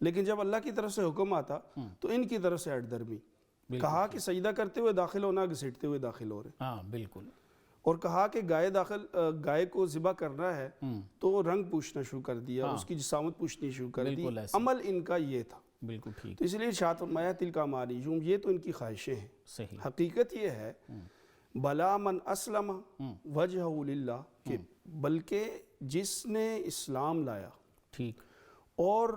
لیکن جب اللہ کی طرف سے حکم آتا تو ان کی طرف سے ہٹ درمی. کہا کہ سجدہ کرتے ہوئے داخل ہونا، گھسیٹتے ہوئے داخل ہو رہے. ہاں بالکل. اور کہا کہ گائے کو ذبح کرنا ہے تو رنگ پوچھنا شروع کر دیا، اس کی جسامت پوچھنی شروع کر دی. عمل ان کا یہ تھا. بالکل ٹھیک. تو اس لیے ارشاد فرمایا تلک امانیہم، یہ تو ان کی خواہشیں ہیں. صحیح. حقیقت یہ ہے بلا من اسلم وجہہ للہ، کہ بلکہ جس نے اسلام لایا ٹھیک اور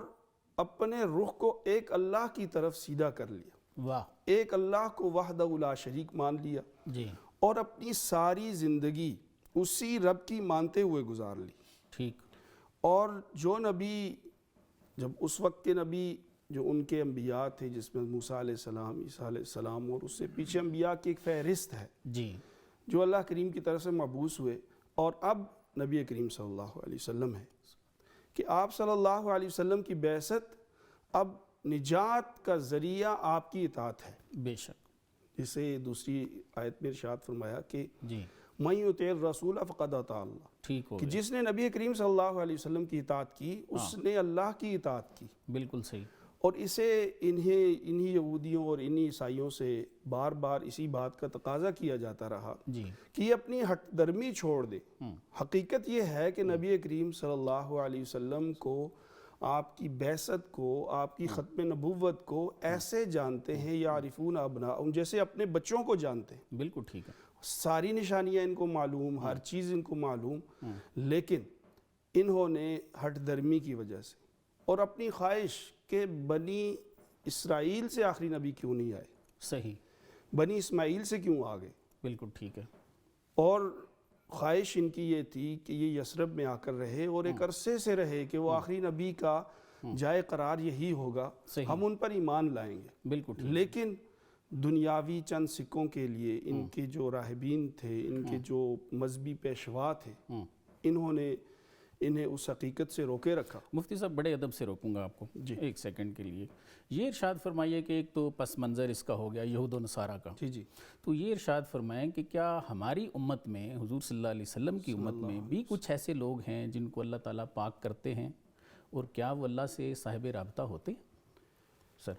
اپنے رخ کو ایک اللہ کی طرف سیدھا کر لیا، واہ ایک اللہ کو وحدہ لا شریک مان لیا، جی اور اپنی ساری زندگی اسی رب کی مانتے ہوئے گزار لی. ٹھیک. اور جو نبی، جب اس وقت کے نبی جو ان کے انبیاء تھے، جس میں موسیٰ علیہ السلام، عیسیٰ علیہ السلام، اور اس سے پیچھے انبیاء کی ایک فہرست ہے جی جو اللہ کریم کی طرف سے مبعوث ہوئے، اور اب نبی کریم صلی اللہ علیہ وسلم ہے، کہ آپ صلی اللہ علیہ وسلم کی بعثت اب نجات کا ذریعہ آپ کی اطاعت ہے. بے شک. جسے دوسری آیت میں ارشاد فرمایا کہ جی من یطع الرسول فقد اطاع اللہ، ٹھیک ہو کہ گیا. جس نے نبی کریم صلی اللہ علیہ وسلم کی اطاعت کی اس نے اللہ کی اطاعت کی. بالکل صحیح. اور اسے انہی یہودیوں اور انہی عیسائیوں سے بار بار اسی بات کا تقاضا کیا جاتا رہا جی کہ یہ اپنی ہٹ درمی چھوڑ دے. حقیقت یہ ہے کہ نبی کریم صلی اللہ علیہ وسلم کو، آپ کی بعثت کو، آپ کی ختم نبوت کو ایسے جانتے ہیں یعرفون ابناءہم، جیسے اپنے بچوں کو جانتے ہیں. بالکل ٹھیک ہے. ساری نشانیاں ان کو معلوم، ہر چیز ان کو معلوم، لیکن انہوں نے ہٹ درمی کی وجہ سے اور اپنی خواہش کہ بنی اسرائیل سے آخری نبی کیوں نہیں آئے، صحیح. بنی اسماعیل سے کیوں آ گئے، بالکل ٹھیک ہے. اور خواہش ان کی یہ تھی کہ یہ یثرب میں آ کر رہے اور ایک عرصے سے رہے کہ وہ آخری نبی کا جائے قرار یہی ہوگا، ہم ان پر ایمان لائیں گے. بالکل ٹھیک. لیکن دنیاوی چند سکوں کے لیے ان کے جو راہبین تھے، ان کے جو مذہبی پیشوا تھے، انہوں نے انہیں اس حقیقت سے روکے رکھا. مفتی صاحب بڑے ادب سے روکوں گا آپ کو ایک سیکنڈ کے لیے. یہ ارشاد فرمائیے کہ ایک تو پس منظر اس کا ہو گیا یہود و نصارہ کا. جی تو یہ ارشاد فرمائیں کہ کیا ہماری امت میں، حضور صلی اللہ علیہ وسلم کی امت میں بھی کچھ ایسے لوگ ہیں جن کو اللہ تعالیٰ پاک کرتے ہیں، اور کیا وہ اللہ سے صاحب رابطہ ہوتے؟ سر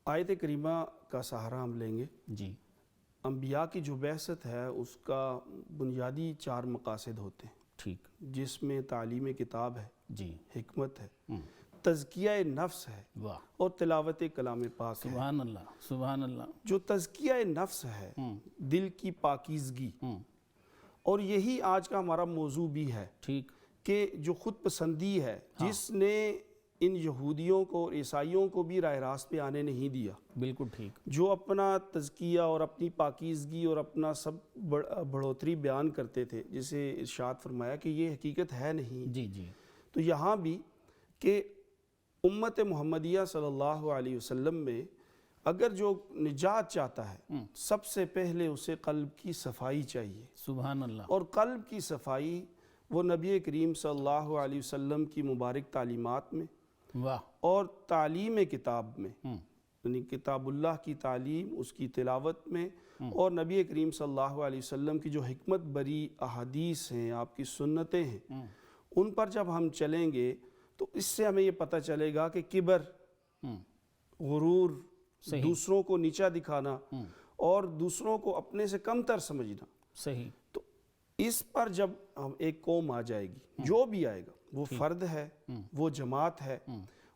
آیت کریمہ کا سہارا ہم لیں گے. جی انبیاء کی جو بعثت ہے اس کا بنیادی 4 مقاصد ہوتے ہیں، ٹھیک. جس میں تعلیم کتاب ہے، جی حکمت ہے، تزکیہ نفس ہے، واہ اور تلاوت کلام پاک ہے. سبحان اللہ سبحان اللہ. جو تزکیہ نفس ہے، دل کی پاکیزگی، اور یہی آج کا ہمارا موضوع بھی ہے، ٹھیک. کہ جو خود پسندی ہے، جس نے ان یہودیوں کو اور عیسائیوں کو بھی راہ راست پہ آنے نہیں دیا، بالکل ٹھیک. جو اپنا تزکیہ اور اپنی پاکیزگی اور اپنا سب بڑھوتری بیان کرتے تھے، جسے ارشاد فرمایا کہ یہ حقیقت ہے نہیں. جی جی. تو یہاں بھی کہ امت محمدیہ صلی اللہ علیہ وسلم میں اگر جو نجات چاہتا ہے، سب سے پہلے اسے قلب کی صفائی چاہیے. سبحان اللہ. اور قلب کی صفائی وہ نبی کریم صلی اللہ علیہ وسلم کی مبارک تعلیمات میں، واہ، اور تعلیم کتاب میں، یعنی کتاب اللہ کی تعلیم، اس کی تلاوت میں، اور نبی کریم صلی اللہ علیہ وسلم کی جو حکمت بری احادیث ہیں، آپ کی سنتیں ہیں، ان پر جب ہم چلیں گے تو اس سے ہمیں یہ پتہ چلے گا کہ کبر، غرور، دوسروں کو نیچا دکھانا اور دوسروں کو اپنے سے کم تر سمجھنا، صحیح. تو اس پر جب ہم ایک قوم آ جائے گی، جو بھی آئے گا، وہ فرد ہے، وہ جماعت ہے،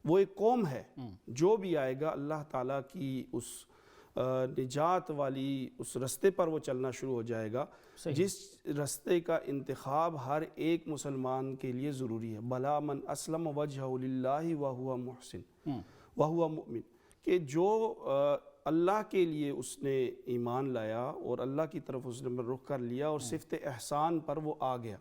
وہ ایک قوم ہے، جو بھی آئے گا اللہ تعالیٰ کی اس نجات والی اس رستے پر وہ چلنا شروع ہو جائے گا، جس رستے کا انتخاب ہر ایک مسلمان کے لیے ضروری ہے. بلا من اسلم وجہہ للہ وہو محسن وہو مؤمن، کہ جو اللہ کے لیے اس نے ایمان لایا اور اللہ کی طرف اس نے رخ کر لیا اور صفت احسان پر وہ آ گیا.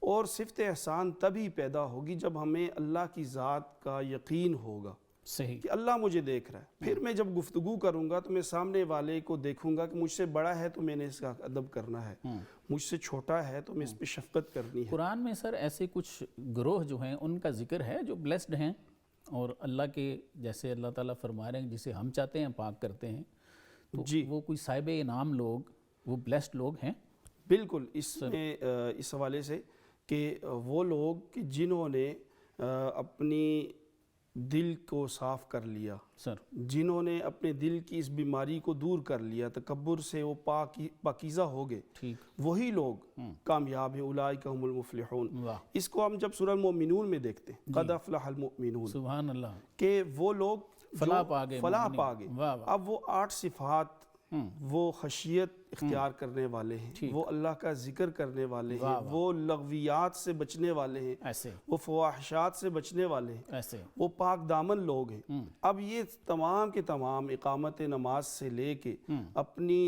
اور صفت احسان تبھی پیدا ہوگی جب ہمیں اللہ کی ذات کا یقین ہوگا، صحیح، کہ اللہ مجھے دیکھ رہا ہے. پھر میں جب گفتگو کروں گا تو میں سامنے والے کو دیکھوں گا کہ مجھ سے بڑا ہے تو میں نے اس کا ادب کرنا ہے، مجھ سے چھوٹا ہے تو میں اس پہ شفقت کرنی ہے. قرآن میں سر ایسے کچھ گروہ جو ہیں ان کا ذکر ہے جو بلیسڈ ہیں، اور اللہ کے جیسے اللہ تعالیٰ فرما رہے ہیں جسے ہم چاہتے ہیں پاک کرتے ہیں، تو وہ کوئی صاحب انعام لوگ، وہ بلیسڈ لوگ ہیں. بالکل. اس میں اس حوالے سے کہ وہ لوگ کہ جنہوں نے اپنی دل کو صاف کر لیا، سر جنہوں نے اپنے دل کی اس بیماری کو دور کر لیا، تکبر سے وہ پاکیزہ ہو گئے، ٹھیک، وہی لوگ کامیاب ہیں، اولئک هم المفلحون۔ واہ، اس کو ہم جب سورہ المؤمنون میں دیکھتے ہیں، قد افلح المؤمنون، سبحان اللہ، کہ وہ لوگ فلاح پا گئے، فلاح مومنین، پا گئے۔ واہ واہ، اب وہ 8 صفات، وہ خشیت اختیار کرنے والے ہیں، وہ اللہ کا ذکر کرنے والے ہیں، وہ لغویات سے بچنے والے ہیں، ایسے وہ فواحشات سے بچنے والے ہیں، ایسے، وہ پاک دامن لوگ ہیں۔ اب یہ تمام کے تمام اقامت نماز سے لے کے اپنی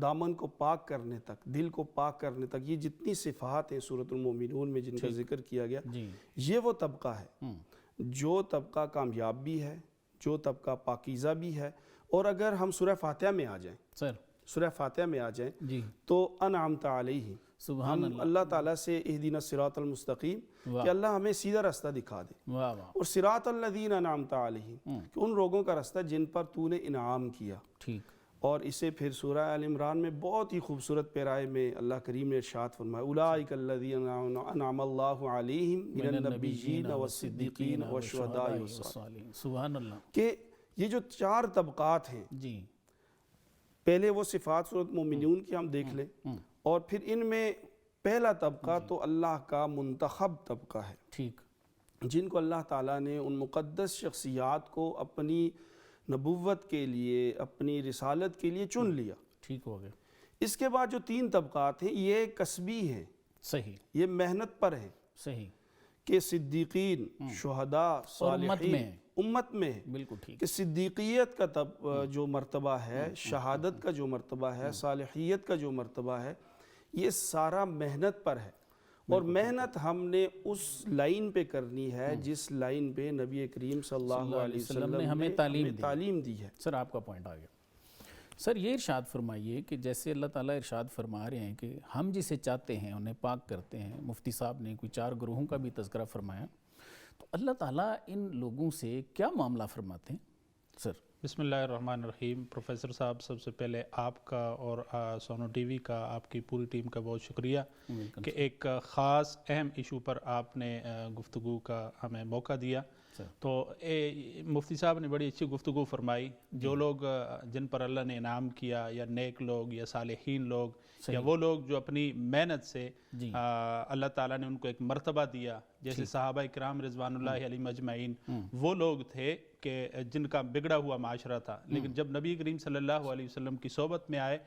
دامن کو پاک کرنے تک، دل کو پاک کرنے تک، یہ جتنی صفات ہیں سورۃ المؤمنون میں جن کا ذکر کیا گیا، جی، یہ وہ طبقہ ہے جو طبقہ کامیاب بھی ہے، جو طبقہ پاکیزہ بھی ہے۔ اور اگر ہم سورہ فاتحہ میں آ جائیں، سر سورہ فاتحہ میں آ جائیں جی، تو انعمت علیہم، سبحان ہم اللہ تعالیٰ سے اہدنا الصراط المستقیم کہ اللہ ہمیں سیدھا راستہ دکھا دے، واہ واہ، اور صراط الذین انعمت علیہم کہ ان لوگوں کا راستہ جن پر تو نے انعام کیا۔ ٹھیک، اور اسے پھر سورہ آل عمران میں بہت ہی خوبصورت پیرائے میں اللہ کریم نے ارشاد فرمایا، اولئک الذین انعم اللہ علیہم من النبیین والصدیقین والشہداء والصالحین، سبحان اللہ، کہ یہ جو 4 طبقات ہیں، جی، پہلے وہ صفات سورۃ مومنون کی ہم دیکھ لیں، اور پھر ان میں پہلا طبقہ تو اللہ کا منتخب طبقہ ہے، ٹھیک، جن کو اللہ تعالیٰ نے ان مقدس شخصیات کو اپنی نبوت کے لیے، اپنی رسالت کے لیے چن لیا۔ ٹھیک ہو گیا، اس کے بعد جو 3 طبقات ہیں یہ کسبی ہیں، صحیح، یہ محنت پر ہیں، صحیح، کہ صدیقین، شہداء، صالحین، امت میں ہے، بالکل ٹھیک، کہ صدیقیت کا جو مرتبہ ہے، شہادت کا جو مرتبہ ہے، صالحیت کا جو مرتبہ ہے، یہ سارا محنت پر ہے۔ اور محنت ہم نے اس لائن پہ کرنی ہے جس لائن پہ نبی کریم صلی اللہ علیہ وسلم نے ہمیں تعلیم دی ہے۔ سر آپ کا پوائنٹ آ گیا۔ سر یہ ارشاد فرمائیے کہ جیسے اللہ تعالیٰ ارشاد فرما رہے ہیں کہ ہم جسے چاہتے ہیں انہیں پاک کرتے ہیں، مفتی صاحب نے کوئی 4 گروہوں کا بھی تذکرہ فرمایا، تو اللہ تعالیٰ ان لوگوں سے کیا معاملہ فرماتے ہیں؟ سر بسم اللہ الرحمن الرحیم۔ پروفیسر صاحب، سب سے پہلے آپ کا اور سونو ٹی وی کا، آپ کی پوری ٹیم کا بہت شکریہ کہ ایک خاص اہم ایشو پر آپ نے گفتگو کا ہمیں موقع دیا۔ تو مفتی صاحب نے بڑی اچھی گفتگو فرمائی۔ جو لوگ جن پر اللہ نے انعام کیا، یا نیک لوگ یا صالحین لوگ، یا وہ لوگ جو اپنی محنت سے اللہ تعالیٰ نے ان کو ایک مرتبہ دیا، جیسے صحابہ کرام رضوان اللہ علیہم اجمعین، وہ لوگ تھے کہ جن کا بگڑا ہوا معاشرہ تھا، لیکن جب نبی کریم صلی اللہ علیہ وسلم کی صحبت میں آئے،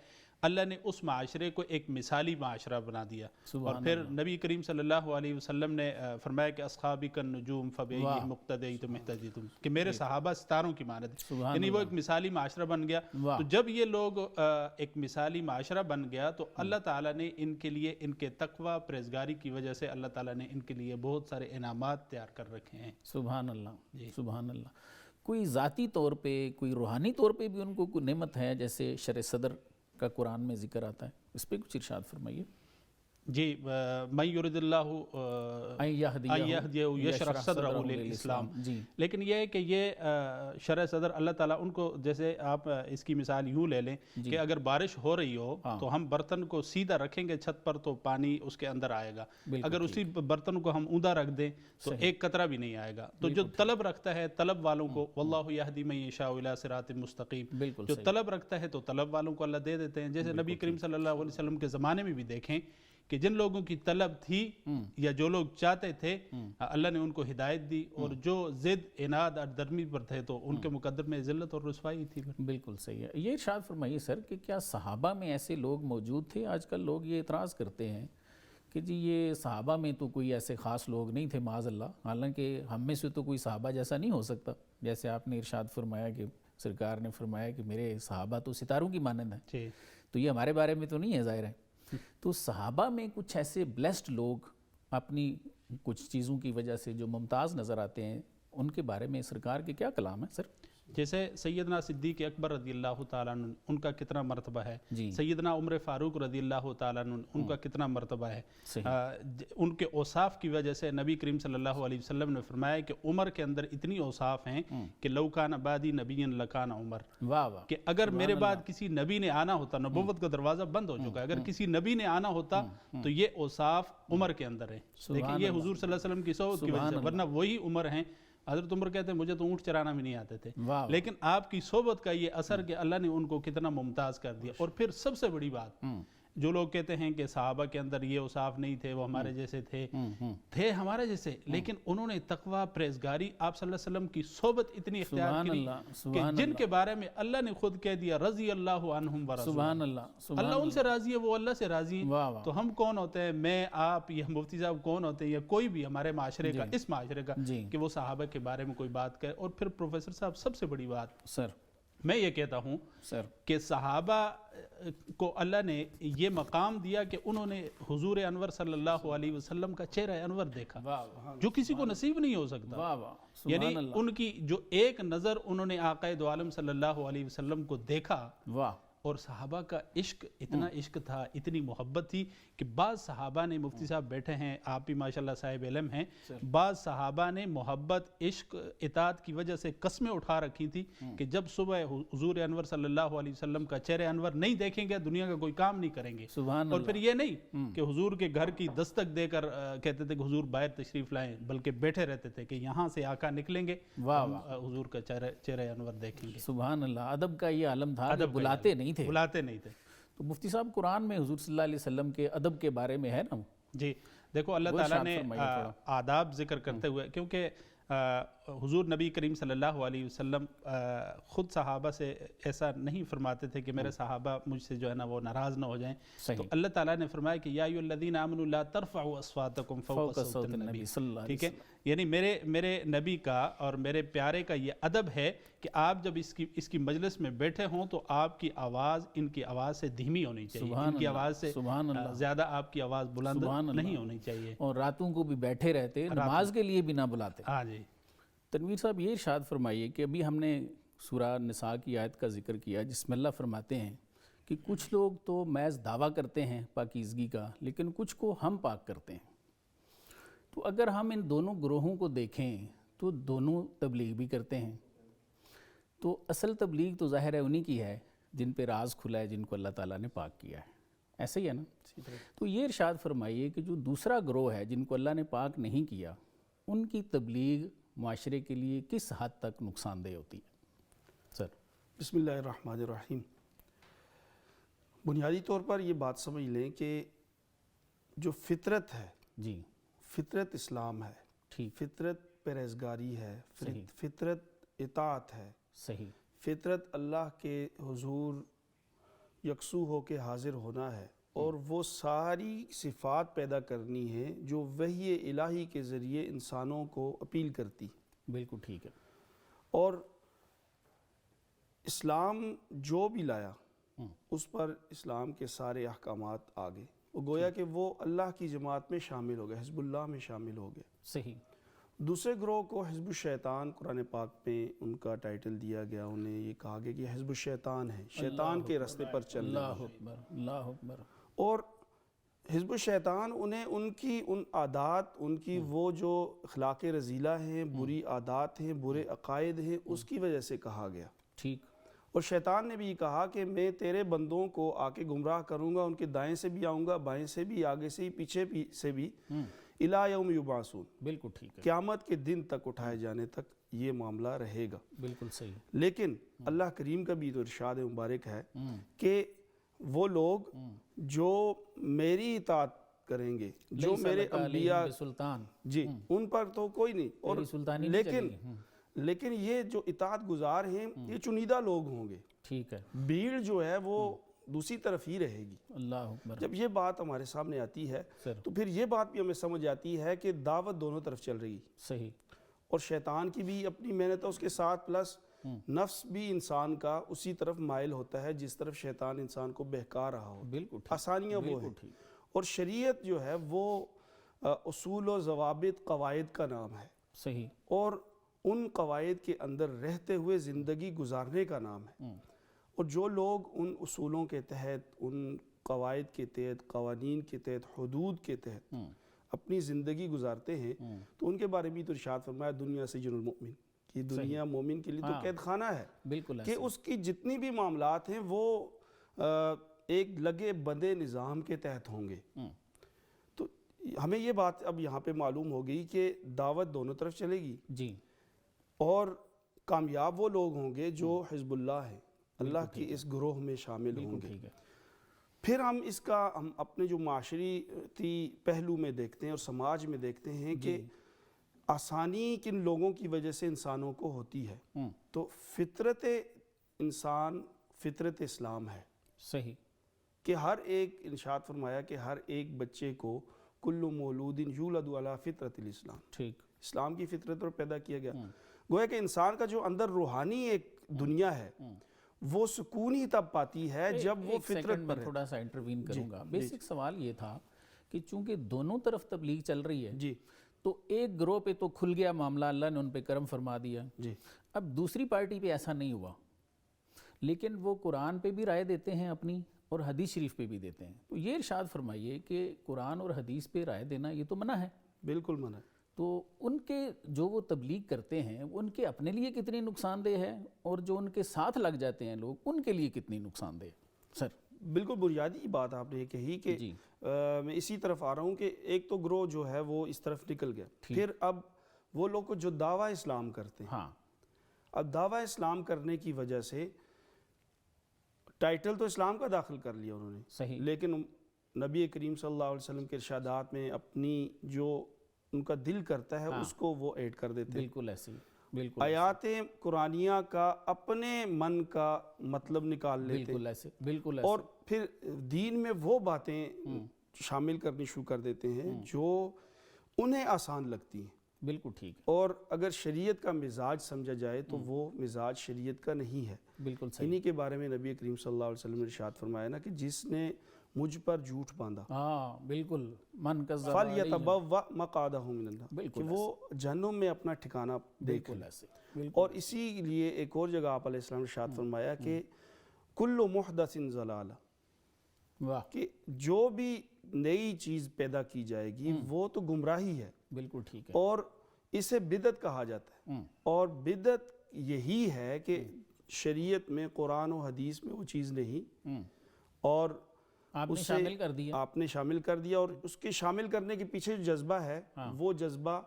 اللہ نے اس معاشرے کو ایک مثالی معاشرہ بنا دیا۔ اور پھر نبی کریم صلی اللہ علیہ وسلم نے فرمایا کہ اصحابی کالنجوم فبأیہم مقتدیتم اہتدیتم، کہ میرے صحابہ ستاروں کی مانند، یعنی وہ ایک مثالی معاشرہ بن گیا۔ تو جب یہ لوگ ایک مثالی معاشرہ بن گیا تو اللہ تعالیٰ نے ان کے لیے، ان کے تقوی پرہیزگاری کی وجہ سے اللہ تعالیٰ نے ان کے لیے بہت سارے انعامات تیار کر رکھے ہیں۔ سبحان اللہ، سبحان اللہ۔ کوئی ذاتی طور پہ، کوئی روحانی طور پہ بھی ان کو کوئی نعمت ہے، جیسے شرح صدر کا قرآن میں ذکر آتا ہے، اس پہ کچھ ارشاد فرمائیے۔ جی، من یرد اللہ ان یہدیہ یشرح صدرہ للاسلام۔ لیکن یہ ہے کہ یہ شرح صدر اللہ تعالیٰ ان کو، جیسے آپ اس کی مثال یوں لے لیں کہ اگر بارش ہو رہی ہو تو ہم برتن کو سیدھا رکھیں گے چھت پر تو پانی اس کے اندر آئے گا، اگر اسی برتن کو ہم اوندا رکھ دیں تو ایک قطرہ بھی نہیں آئے گا۔ تو جو طلب رکھتا ہے طلب والوں کو، واللہ یہدی من یشاء الی صراط مستقیم، جو طلب رکھتا ہے تو طلب والوں کو اللہ دے دیتے ہیں۔ جیسے نبی کریم صلی اللہ علیہ وسلم کے زمانے میں بھی دیکھیں کہ جن لوگوں کی طلب تھی یا جو لوگ چاہتے تھے، اللہ نے ان کو ہدایت دی، اور جو ضد، عناد اور درمی پر تھے تو ان کے مقدر میں ذلت اور رسوائی تھی۔ بالکل صحیح ہے۔ یہ ارشاد فرمائیے سر کہ کیا صحابہ میں ایسے لوگ موجود تھے؟ آج کل لوگ یہ اعتراض کرتے ہیں کہ جی یہ صحابہ میں تو کوئی ایسے خاص لوگ نہیں تھے معاذ اللہ، حالانکہ ہم میں سے تو کوئی صحابہ جیسا نہیں ہو سکتا، جیسے آپ نے ارشاد فرمایا کہ سرکار نے فرمایا کہ میرے صحابہ تو ستاروں کی مانند ہیں، تو یہ ہمارے بارے میں تو نہیں ہے ظاہر ہے۔ تو صحابہ میں کچھ ایسے بلیسڈ لوگ اپنی کچھ چیزوں کی وجہ سے جو ممتاز نظر آتے ہیں، ان کے بارے میں سرکار کے کیا کلام ہے سر؟ جیسے سیدنا صدیق اکبر رضی اللہ تعالیٰ عنہ، ان کا کتنا مرتبہ ہے، سیدنا عمر فاروق رضی اللہ تعالیٰ عنہ، ان کا کتنا مرتبہ ہے۔ ان کے اوصاف کی وجہ سے نبی کریم صلی اللہ علیہ وسلم نے فرمایا کہ عمر کے اندر اتنی اوصاف ہیں کہ لو کان بعدی نبی لکان عمر، کہ اگر میرے بعد کسی نبی نے آنا ہوتا، نبوت کا دروازہ بند ہو چکا ہے، اگر کسی نبی نے آنا ہوتا تو یہ اوصاف عمر کے اندر ہیں۔ دیکھیں یہ حضور صلی اللہ علیہ وسلم کی صحبت کی وجہ سے، ورنہ وہی عمر ہیں حضرت عمر کہتے ہیں مجھے تو اونٹ چرانا بھی نہیں آتے تھے، واہ لیکن آپ کی صحبت کا یہ اثر کہ اللہ نے ان کو کتنا ممتاز کر دیا۔ اور پھر سب سے بڑی بات، جو لوگ کہتے ہیں کہ صحابہ کے اندر یہ اوصاف نہیں تھے، وہ ہمارے جیسے تھے ہمارے جیسے، لیکن انہوں نے تقوی، پرہیزگاری، آپ صلی اللہ علیہ وسلم کی صحبت اتنی اختیار کی کہ جن کے بارے میں اللہ نے خود کہہ دیا رضی اللہ عنہم ورضوا، سبحان اللہ، اللہ ان سے راضی ہے، وہ اللہ سے راضی ہیں۔ واہ واہ، تو ہم کون ہوتے ہیں، میں، آپ، یا مفتی صاحب کون ہوتے ہیں، یا کوئی بھی ہمارے معاشرے کا، اس معاشرے کا، جی کہ وہ صحابہ کے بارے میں کوئی بات کرے۔ اور پھر پروفیسر صاحب سب سے بڑی بات سر میں یہ کہتا ہوں سر کہ صحابہ کو اللہ نے یہ مقام دیا کہ انہوں نے حضور انور صلی اللہ علیہ وسلم کا چہرہ انور دیکھا، واہ واہ جو کسی کو نصیب نہیں ہو سکتا۔ واہ واہ، یعنی سبحان اللہ، ان کی جو ایک نظر انہوں نے آقا دو عالم صلی اللہ علیہ وسلم کو دیکھا، واہ، اور صحابہ کا عشق، اتنا عشق تھا، اتنی محبت تھی کہ بعض صحابہ نے، مفتی صاحب بیٹھے ہیں، آپ بھی ماشاءاللہ صاحب علم ہیں، بعض صحابہ نے محبت، عشق، اطاعت کی وجہ سے قسمیں اٹھا رکھی تھی کہ جب صبح حضور انور صلی اللہ علیہ وسلم کا چہرہ انور نہیں دیکھیں گے دنیا کا کوئی کام نہیں کریں گے۔ سبحان اور اللہ، پھر یہ نہیں کہ حضور کے گھر کی دستک دے کر کہتے تھے کہ حضور باہر تشریف لائیں، بلکہ بیٹھے رہتے تھے کہ یہاں سے آقا نکلیں گے، واہ ہم حضور کا چہرہ انور دیکھیں گے۔ سبحان اللہ، ادب کا یہ عالم تھا، ادب کا بلاتے نہیں تھے، بلاتے نہیں تھے۔ تو مفتی صاحب قرآن میں حضور صلی اللہ علیہ وسلم کے ادب کے بارے میں ہے نا، جی دیکھو، اللہ وہ تعالیٰ ارشاد نے فرمائیے تھوڑا۔ آداب ذکر کرتے ہوئے، کیونکہ حضور نبی کریم صلی اللہ علیہ وسلم خود صحابہ سے ایسا نہیں فرماتے تھے کہ میرے صحابہ مجھ سے جو ہے نا وہ ناراض نہ ہو جائیں، تو اللہ تعالیٰ نے فرمایا کہ یا ایھا الذین آمنوا لا ترفعوا اصواتکم فوق صوت النبی صلی اللہ علیہ ٹھیک ہے، یعنی میرے نبی کا اور میرے پیارے کا یہ ادب ہے کہ آپ جب اس کی مجلس میں بیٹھے ہوں تو آپ کی آواز ان کی آواز سے دھیمی ہونی چاہیے، ان کی آواز سے زیادہ آپ کی آواز بلند نہیں ہونی چاہیے، اور راتوں کو بھی بیٹھے رہتے، نماز کے لیے بھی نہ بلاتے۔ ہاں جی۔ تنویر صاحب یہ ارشاد فرمائیے کہ ابھی ہم نے سورہ نساء کی آیت کا ذکر کیا جس میں اللہ فرماتے ہیں کہ کچھ لوگ تو محض دعویٰ کرتے ہیں پاکیزگی کا، لیکن کچھ کو ہم پاک کرتے ہیں۔ تو اگر ہم ان دونوں گروہوں کو دیکھیں تو دونوں تبلیغ بھی کرتے ہیں، تو اصل تبلیغ تو ظاہر ہے انہی کی ہے جن پہ راز کھلا ہے، جن کو اللہ تعالیٰ نے پاک کیا ہے، ایسا ہی ہے نا؟ تو یہ ارشاد فرمائیے کہ جو دوسرا گروہ ہے جن کو اللہ نے پاک نہیں کیا، ان کی تبلیغ معاشرے کے لیے کس حد تک نقصان دہ ہوتی ہے؟ سر بسم اللہ الرحمن الرحیم۔ بنیادی طور پر یہ بات سمجھ لیں کہ جو فطرت ہے، جی فطرت اسلام ہے، ٹھیک، فطرت پرہیزگاری ہے، صحیح، فطرت اطاعت ہے، صحیح، فطرت اللہ کے حضور یکسو ہو کے حاضر ہونا ہے، اور وہ ساری صفات پیدا کرنی ہے جو وحی الہی کے ذریعے انسانوں کو اپیل کرتی، بالکل ٹھیک ہے۔ اور اسلام جو بھی لایا اس پر اسلام کے سارے احکامات آگے، وہ گویا کہ وہ اللہ کی جماعت میں شامل ہو گئے، حزب اللہ میں شامل ہو گئے۔ صحیح۔ دوسرے گروہ کو حزب الشیطان قرآن پاک میں ان کا ٹائٹل دیا گیا، انہیں یہ کہا گیا کہ حزب الشیطان ہے، شیطان کے راستے پر چلنے اللہ والے۔ اکبر، اللہ اکبر۔ اور حزب الشیطان انہیں ان عادات، ان کی وہ جو اخلاق رذیلہ ہیں، بری عادات ہیں، برے عقائد ہیں، اس کی وجہ سے کہا گیا۔ ٹھیک۔ اور شیطان نے بھی یہ کہا کہ میں تیرے بندوں کو آ کے گمراہ کروں گا، ان کے دائیں سے بھی آؤں گا، بائیں سے بھی، آگے سے ہی، پیچھے سے بھی، الی یوم یبعثون، بالکل ٹھیک ہے، قیامت کے دن تک اٹھائے جانے تک یہ معاملہ رہے گا۔ بالکل صحیح۔ لیکن اللہ کریم کا بھی تو ارشاد مبارک ہے کہ وہ لوگ جو میری اطاعت کریں گے، جو میرے انبیاء، سلطان، جی ان پر تو کوئی نہیں، اور سلطانی لیکن یہ جو اطاعت گزار ہیں یہ چنیدہ لوگ ہوں گے، ٹھیک ہے، بھیڑ جو ہے وہ دوسری طرف ہی رہے گی۔ اللہ اکبر۔ جب یہ بات ہمارے سامنے آتی ہے تو پھر یہ بات بھی ہمیں سمجھ آتی ہے کہ دعوت دونوں طرف چل رہی، صحیح، اور شیطان کی بھی اپنی محنت ہے اس کے ساتھ، پلس نفس بھی انسان کا اسی طرف مائل ہوتا ہے جس طرف شیطان انسان کو بہکا رہا ہو، بالکل آسانیاں وہ ہیں۔ اور شریعت جو ہے وہ اصول و ضوابط، قواعد کا نام ہے، صحیح، اور ان قواعد کے اندر رہتے ہوئے زندگی گزارنے کا نام ہے۔ اور جو لوگ ان اصولوں کے تحت، ان قواعد کے تحت، قوانین کے تحت، حدود کے تحت اپنی زندگی گزارتے ہیں تو ان کے بارے میں تو ارشاد فرمایا دنیا سجن المؤمن، کہ دنیا مومن کے لیے تو قید خانہ ہے، بالکل، کہ اس کی جتنی بھی معاملات ہیں وہ ایک لگے بندے نظام کے تحت ہوں گے۔ تو ہمیں یہ بات اب یہاں پہ معلوم ہو گئی کہ دعوت دونوں طرف چلے گی، جی، اور کامیاب وہ لوگ ہوں گے جو حزب اللہ ہیں، اللہ کی اس گروہ میں شامل ہوں گے۔ ٹھیک ہے، پھر ہم اپنے جو معاشرتی پہلو میں دیکھتے ہیں اور سماج میں دیکھتے ہیں کہ آسانی کن لوگوں کی وجہ سے انسانوں کو ہوتی ہے، تو فطرت انسان فطرت اسلام ہے۔ صحیح، کہ ہر ایک، ارشاد فرمایا کہ ہر ایک بچے کو کل مولود یولد علی فطرت الاسلام، ٹھیک، اسلام کی فطرت پر پیدا کیا گیا۔ گویا کہ انسان کا جو اندر روحانی ایک دنیا ہے وہ سکون ہی تب پاتی ہے جب وہ فطرت پر ہے۔ تھوڑا سا انٹروین کروں گا۔ بیسک سوال یہ تھا کہ چونکہ دونوں طرف تبلیغ چل رہی ہے جی تو ایک گروہ پہ تو کھل گیا معاملہ، اللہ نے ان پہ کرم فرما دیا۔ جی اب دوسری پارٹی پہ ایسا نہیں ہوا، لیکن وہ قرآن پہ بھی رائے دیتے ہیں اپنی اور حدیث شریف پہ بھی دیتے ہیں۔ تو یہ ارشاد فرمائیے کہ قرآن اور حدیث پہ رائے دینا یہ تو منع ہے، بالکل منع ہے۔ تو ان کے جو وہ تبلیغ کرتے ہیں ان کے اپنے لیے کتنی نقصان دہ ہے، اور جو ان کے ساتھ لگ جاتے ہیں لوگ ان کے لیے کتنی نقصان دہ ہے؟ سر بالکل بنیادی بات آپ نے یہ کہی کہ میں اسی طرف آ رہا ہوں کہ ایک تو گروہ جو ہے وہ اس طرف نکل گیا، پھر اب وہ لوگ جو دعویٰ اسلام کرتے ہیں، اب دعویٰ اسلام کرنے کی وجہ سے ٹائٹل تو اسلام کا داخل کر لیا انہوں نے، صحیح، لیکن نبی کریم صلی اللہ علیہ وسلم کے ارشادات میں اپنی جو ان کا دل کرتا ہے اس کو وہ ایڈ کر دیتے ہیں۔ بالکل ایسی، بالکل آیات قرآنیہ کا اپنے من کا مطلب نکال لیتے بالکل ایسے، بالکل اور پھر دین میں وہ باتیں شامل کرنی شروع کر دیتے ہیں جو انہیں آسان لگتی ہیں۔ بالکل ٹھیک ہے، اور اگر شریعت کا مزاج سمجھا جائے تو وہ مزاج شریعت کا نہیں ہے۔ بالکل صحیح، انہی کے بارے میں نبی کریم صلی اللہ علیہ وسلم نے ارشاد فرمایا نا کہ جس نے مجھ پر جھوٹ باندھا ہاں بالکل، من کذب فَلْيَتَبَوَّأْ مَقْعَدَهُ مِنَ النَّارِ، بالکل کہ وہ جہنم میں اپنا ٹھکانہ دیکھ بالکل لے۔ ایسے، بالکل اور اسی لیے ایک اور جگہ آپ علیہ السلام نے ارشاد فرمایا کہ کل محدث ضلالہ، واہ، کہ جو بھی نئی چیز پیدا کی جائے گی وہ تو گمراہی ہے، بالکل ٹھیک ہے، اور اسے بدعت کہا جاتا ہے۔ اور بدعت یہی ہے کہ شریعت میں قرآن و حدیث میں وہ چیز نہیں، اور آپ نے شامل کر دیا، آپ نے شامل کر دیا، اور اس کے شامل کرنے کے پیچھے جو جذبہ ہے وہ جذبہ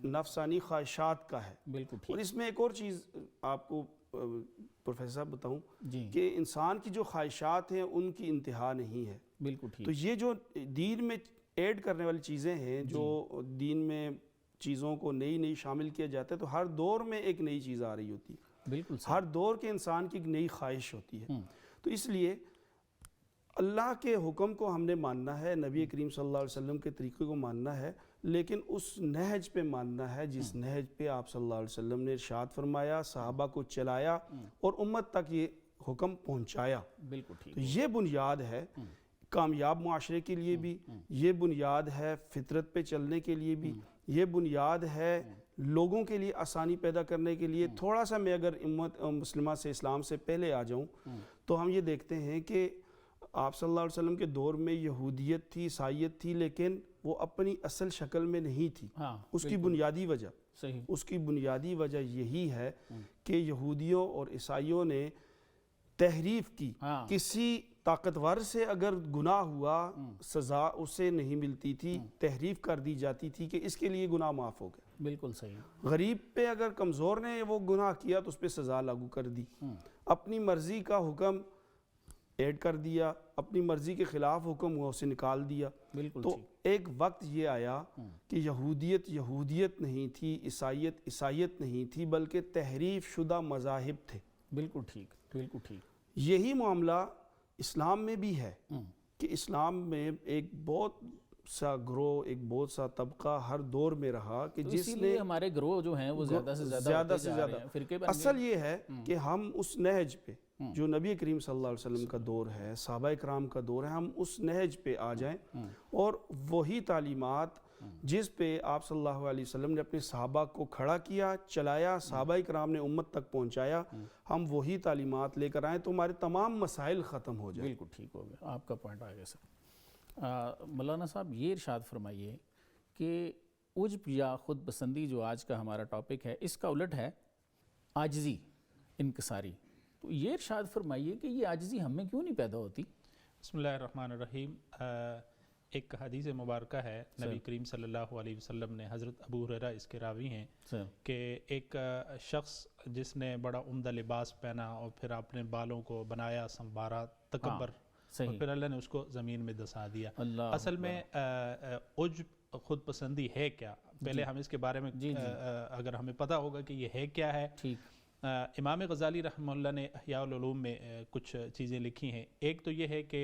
نفسانی خواہشات کا ہے۔ بالکل ٹھیک، اور اس میں ایک اور چیز آپ کو پروفیسر صاحب بتاؤں جی کہ انسان کی جو خواہشات ہیں ان کی انتہا نہیں ہے۔ بالکل ٹھیک، تو یہ جو دین میں ایڈ کرنے والی چیزیں ہیں، جو دین میں چیزوں کو نئی شامل کیا جاتا ہے، تو ہر دور میں ایک نئی چیز آ رہی ہوتی ہے، بالکل صحیح، ہر دور کے انسان کی ایک نئی خواہش ہوتی ہے۔ تو اس لیے اللہ کے حکم کو ہم نے ماننا ہے، نبی کریم صلی اللہ علیہ وسلم کے طریقے کو ماننا ہے، لیکن اس نہج پہ ماننا ہے جس نہج پہ آپ صلی اللہ علیہ وسلم نے ارشاد فرمایا، صحابہ کو چلایا اور امت تک یہ حکم پہنچایا۔ بالکل ٹھیک، تو یہ بنیاد ہے کامیاب معاشرے کے لیے بھی، یہ بنیاد ہے فطرت پہ چلنے کے لیے بھی، یہ بنیاد ہے لوگوں کے لیے آسانی پیدا کرنے کے لیے۔ تھوڑا سا میں اگر امت مسلمہ سے، اسلام سے پہلے آ جاؤں تو ہم یہ دیکھتے ہیں کہ آپ صلی اللہ علیہ وسلم کے دور میں یہودیت تھی، عیسائیت تھی، لیکن وہ اپنی اصل شکل میں نہیں تھی۔ اس کی بنیادی وجہ، صحیح، اس کی بنیادی وجہ یہی ہے کہ یہودیوں اور عیسائیوں نے تحریف کی۔ کسی طاقتور سے اگر گناہ ہوا سزا اسے نہیں ملتی تھی، تحریف کر دی جاتی تھی کہ اس کے لیے گناہ معاف ہو گیا۔ بالکل صحیح، غریب پہ اگر کمزور نے وہ گناہ کیا تو اس پہ سزا لاگو کر دی، اپنی مرضی کا حکم ایڈ کر دیا، اپنی مرضی کے خلاف حکم ہوا اسے نکال دیا۔ بالکل تو ایک وقت یہ آیا کہ یہودیت نہیں تھی، عیسائیت نہیں تھی، بلکہ تحریف شدہ مذاہب تھے۔ بالکل ٹھیک، بالکل ٹھیک، یہی معاملہ اسلام میں بھی ہے کہ اسلام میں ایک بہت سا گروہ، ایک بہت سا طبقہ ہر دور میں رہا کہ جس نے ہمارے گروہ جو ہیں وہ زیادہ سے زیادہ فرقے بن گئے۔ اصل یہ ہے کہ ہم اس نہج پہ جو نبی کریم صلی اللہ علیہ وسلم کا دور ہے، صحابہ اکرام کا دور ہے، ہم اس نہج پہ آ جائیں اور وہی تعلیمات جس پہ آپ صلی اللہ علیہ وسلم نے اپنے صحابہ کو کھڑا کیا، چلایا، صحابہ اکرام نے امت تک پہنچایا، ہم وہی تعلیمات لے کر آئیں تو ہمارے تمام مسائل ختم ہو جائیں۔ بالکل ٹھیک ہو گیا، آپ کا پوائنٹ آ گیا سر۔ مولانا صاحب یہ ارشاد فرمائیے کہ عجب یا خود پسندی جو آج کا ہمارا ٹاپک ہے، اس کا الٹ ہے عاجزی، انکساری۔ تو یہ ارشاد فرمائیے کہ یہ عاجزی ہم میں کیوں نہیں پیدا ہوتی؟ بسم اللہ الرحمن الرحیم۔ ایک حدیث مبارکہ ہے نبی کریم صلی اللہ علیہ وسلم نے، حضرت ابو ہریرہ اس کے راوی ہیں، کہ ایک شخص جس نے بڑا عمدہ لباس پہنا اور پھر اپنے بالوں کو بنایا سنوارا، تکبر، اور پھر اللہ نے اس کو زمین میں دسا دیا۔ اصل میں عجب، خود پسندی ہے کیا؟ پہلے ہم اس کے بارے میں اگر ہمیں پتہ ہوگا کہ یہ ہے کیا ہے۔ امام غزالی رحمہ اللہ نے احیاء العلوم میں کچھ چیزیں لکھی ہیں۔ ایک تو یہ ہے کہ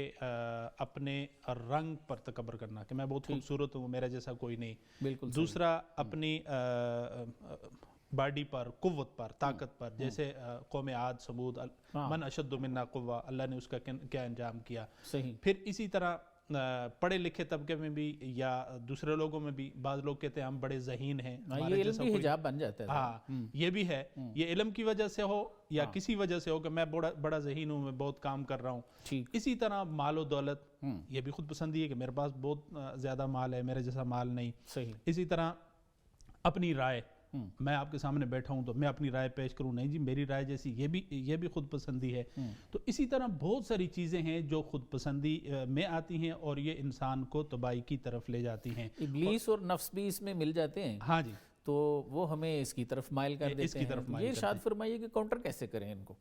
اپنے رنگ پر تکبر کرنا، کہ میں بہت خوبصورت ہوں، میرا جیسا کوئی نہیں۔ دوسرا اپنی باڈی پر، قوت پر، طاقت پر، جیسے قوم عاد سمود، من اشد منا قوہ، اللہ نے اس کا کیا انجام کیا۔ پھر اسی طرح پڑھے لکھے طبقے میں بھی یا دوسرے لوگوں میں بھی بعض لوگ کہتے ہیں ہم بڑے ذہین ہیں، یہ علم بھی حجاب بن جاتا ہے۔ ہاں یہ بھی ہے، یہ علم کی وجہ سے ہو یا کسی وجہ سے ہو کہ میں بڑا ذہین ہوں، میں بہت کام کر رہا ہوں۔ اسی طرح مال و دولت، یہ بھی خود پسندی ہے کہ میرے پاس بہت زیادہ مال ہے، میرے جیسا مال نہیں۔ اسی طرح اپنی رائے، میں آپ کے سامنے بیٹھا ہوں تو میں اپنی رائے پیش کروں، نہیں جی میری رائے جیسی، یہ بھی خود پسندی ہے۔ تو اسی طرح بہت ساری چیزیں ہیں جو خود پسندی میں آتی ہیں اور یہ انسان کو تباہی کی طرف لے جاتی ہیں۔ ابلیس اور نفس بھی اس میں مل جاتے ہیں، ہاں جی، تو وہ ہمیں اس کی طرف مائل کر دیتے ہیں۔ یہ ارشاد فرمائیے کہ کاؤنٹر کیسے کریں ان کو؟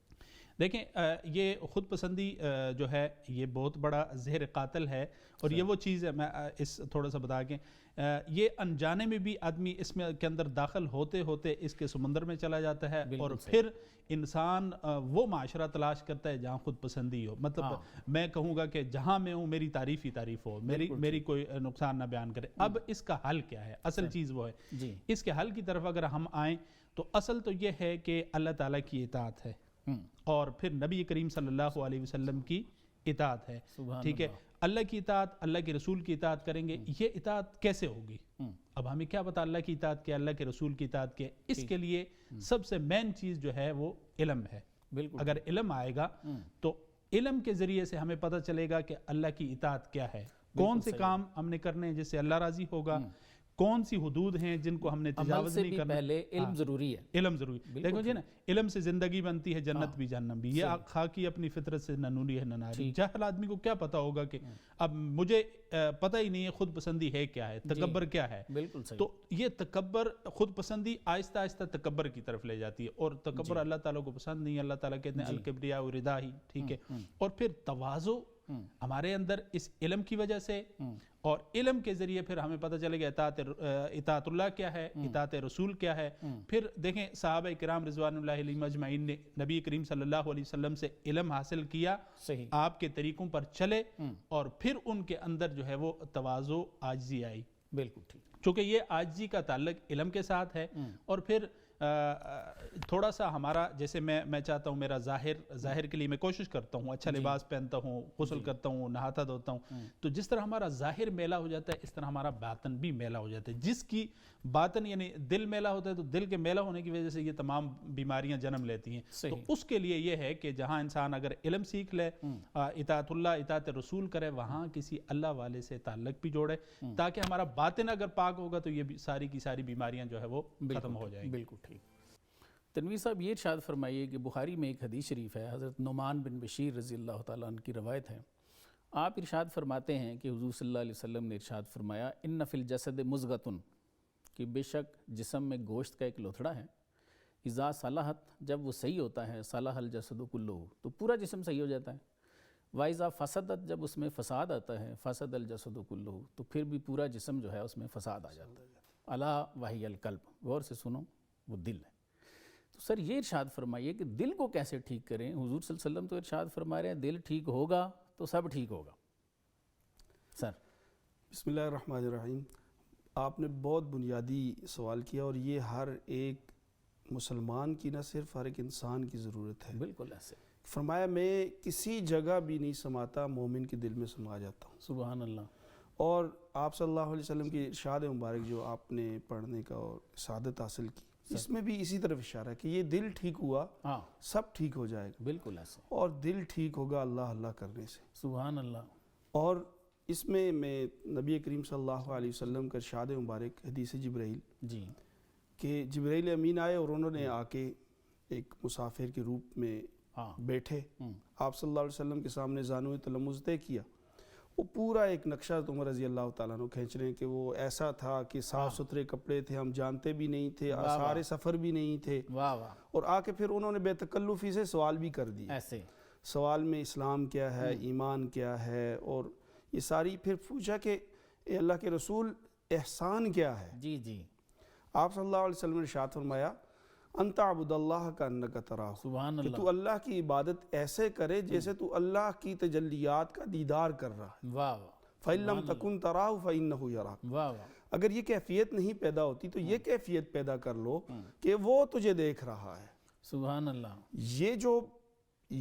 دیکھیں یہ خود پسندی جو ہے یہ بہت بڑا زہر قاتل ہے، اور یہ وہ چیز ہے، میں اس تھوڑا سا بتا کے، یہ انجانے میں بھی آدمی اس میں کے اندر داخل ہوتے ہوتے اس کے سمندر میں چلا جاتا ہے، اور پھر انسان وہ معاشرہ تلاش کرتا ہے جہاں خود پسندی ہو۔ مطلب میں کہوں گا کہ جہاں میں ہوں میری تعریف ہی تعریف ہو، میری کوئی نقصان نہ بیان کرے۔ اب اس کا حل کیا ہے؟ اصل چیز وہ ہے، اس کے حل کی طرف اگر ہم آئیں تو اصل تو یہ ہے کہ اللہ تعالیٰ کی اطاعت ہے، اور پھر نبی کریم صلی اللہ علیہ وسلم کی اطاعت ہے۔ ٹھیک ہے، اللہ کی اطاعت، اللہ کے رسول کی اطاعت کریں گے۔ یہ اطاعت کیسے ہوگی؟ اب ہمیں کیا پتا اللہ کی اطاعت کیا، اللہ کے رسول کی اطاعت کیا؟ اس کے لیے سب سے مین چیز جو ہے وہ علم ہے۔ اگر علم آئے گا تو علم کے ذریعے سے ہمیں پتہ چلے گا کہ اللہ کی اطاعت کیا ہے، کون سے کام ہم نے کرنے ہیں جس سے اللہ راضی ہوگا، کون سی حدود ہیں جن کو ہم نے تجاوز نہیں کرنا۔ پہلے علم ضروری ہے، علم ضروری۔ دیکھو جی نا، علم سے زندگی بنتی ہے، جنت بھی جہنم بھی۔ یہ خاکی اپنی فطرت سے نہ نوری ہے نہ ناری۔ جاہل آدمی کو کیا پتا ہوگا کہ اب مجھے پتہ ہی نہیں ہے خود پسندی ہے کیا ہے، تکبر کیا ہے۔ بالکل صحیح۔ تو یہ تکبر، خود پسندی آہستہ آہستہ تکبر کی طرف لے جاتی ہے، اور تکبر اللہ تعالیٰ کو پسند نہیں ہے۔ اللہ تعالیٰ کہتے ہیں الکبریاء ردائی، ٹھیک ہے۔ اور پھر تواضع ہمارے اندر اس علم کی وجہ سے، اور علم کے ذریعے پھر ہمیں پتہ چلے گا اطاعت اللہ کیا ہے، اطاعت رسول کیا ہے۔ پھر دیکھیں صحابہ کرام رضوان اللہ علیہم اجمعین نے نبی کریم صلی اللہ علیہ وسلم سے علم حاصل کیا، آپ کے طریقوں پر چلے، اور پھر ان کے اندر جو ہے وہ تواضع، عاجزی آئی۔ بالکل ٹھیک، چونکہ یہ عاجزی کا تعلق علم کے ساتھ ہے۔ اور پھر تھوڑا سا ہمارا، جیسے میں چاہتا ہوں میرا ظاہر کے لیے میں کوشش کرتا ہوں، اچھا لباس پہنتا ہوں، غسل کرتا ہوں، نہاتا دھوتا ہوں، تو جس طرح ہمارا ظاہر میلا ہو جاتا ہے اس طرح ہمارا باطن بھی میلا ہو جاتا ہے۔ جس کی باطن یعنی دل میلا ہوتا ہے، تو دل کے میلا ہونے کی وجہ سے یہ تمام بیماریاں جنم لیتی ہیں۔ تو اس کے لیے یہ ہے کہ جہاں انسان اگر علم سیکھ لے، اطاعت اللہ، اطاعت رسول کرے، وہاں کسی اللہ والے سے تعلق بھی جوڑے، تاکہ ہمارا باطن اگر پاک ہوگا تو یہ ساری کی ساری بیماریاں جو ہے وہ ختم ہو جائیں گی۔ بالکل ٹھیک۔ تنویر صاحب یہ ارشاد فرمائیے کہ بخاری میں ایک حدیث شریف ہے، حضرت نعمان بن بشیر رضی اللہ تعالیٰ عنہ کی روایت ہے۔ آپ ارشاد فرماتے ہیں کہ حضور صلی اللہ علیہ وسلم نے ارشاد فرمایا، ان فی الجسد مضغۃ، کہ بے شک جسم میں گوشت کا ایک لوتھڑا ہے، اذا صلحت، جب وہ صحیح ہوتا ہے، صلح الجسد کلہ، تو پورا جسم صحیح ہو جاتا ہے، واذا فسدت، جب اس میں فساد آتا ہے، فسد الجسد کلہ، تو پھر بھی پورا جسم جو ہے اس میں فساد آ جاتا ہے۔ الا وہی القلب، غور سے سنو، وہ دل ہے۔ تو سر یہ ارشاد فرمائیے کہ دل کو کیسے ٹھیک کریں؟ حضور صلی اللہ علیہ وسلم تو ارشاد فرما رہے ہیں دل ٹھیک ہوگا تو سب ٹھیک ہوگا۔ سر بسم اللہ الرحمن الرحیم، آپ نے بہت بنیادی سوال کیا، اور یہ ہر ایک مسلمان کی، نہ صرف ہر ایک انسان کی ضرورت ہے۔ بالکل ایسے فرمایا میں کسی جگہ بھی نہیں سماتا، مومن کے دل میں سما جاتا ہوں۔ سبحان اللہ۔ اور آپ صلی اللہ علیہ وسلم کی ارشاد مبارک جو آپ نے پڑھنے کا اور سعادت حاصل کی، اس میں بھی اسی طرف اشارہ ہے کہ یہ دل ٹھیک ہوا سب ٹھیک ہو جائے گا۔ بالکل ایسے، اور دل ٹھیک ہوگا اللہ اللہ کرنے سے۔ سبحان اللہ۔ اور اس میں نبی کریم صلی اللہ علیہ وسلم کا ارشاد مبارک، حدیث جبرائیل، جی، کہ جبرائیل امین آئے اور انہوں نے آ کے ایک مسافر کے روپ میں بیٹھے، آپ صلی اللہ علیہ وسلم کے سامنے زانوِ تلمذ طے کیا، وہ پورا ایک نقشہ عمر رضی اللہ تعالیٰ عنہ کھینچ رہے ہیں کہ وہ ایسا تھا کہ صاف ستھرے کپڑے تھے، ہم جانتے بھی نہیں تھے، آثار سفر بھی نہیں تھے، واہ واہ، اور آ کے پھر انہوں نے بے تکلفی سے سوال بھی کر دیے. ایسے سوال میں اسلام کیا ہے، ایمان کیا ہے، اور یہ ساری پھر پوچھا کہ اے اللہ کے رسول احسان کیا ہے. جی جی، آپ صلی اللہ علیہ وسلم نے ارشاد فرمایا انت عبد اللہ کا انک تراہ، سبحان کہ اللہ، تو اللہ کی عبادت ایسے کرے جیسے تو اللہ کی تجلیات کا دیدار کر رہا ہے. واہ واہ، فَإِن لَمْ تَكُنْ تَرَاهُ فَإِنَّهُ يَرَاكَ. واہ واہ، اگر یہ کیفیت نہیں پیدا ہوتی تو یہ کیفیت پیدا کر لو کہ وہ تجھے دیکھ رہا ہے. سبحان اللہ،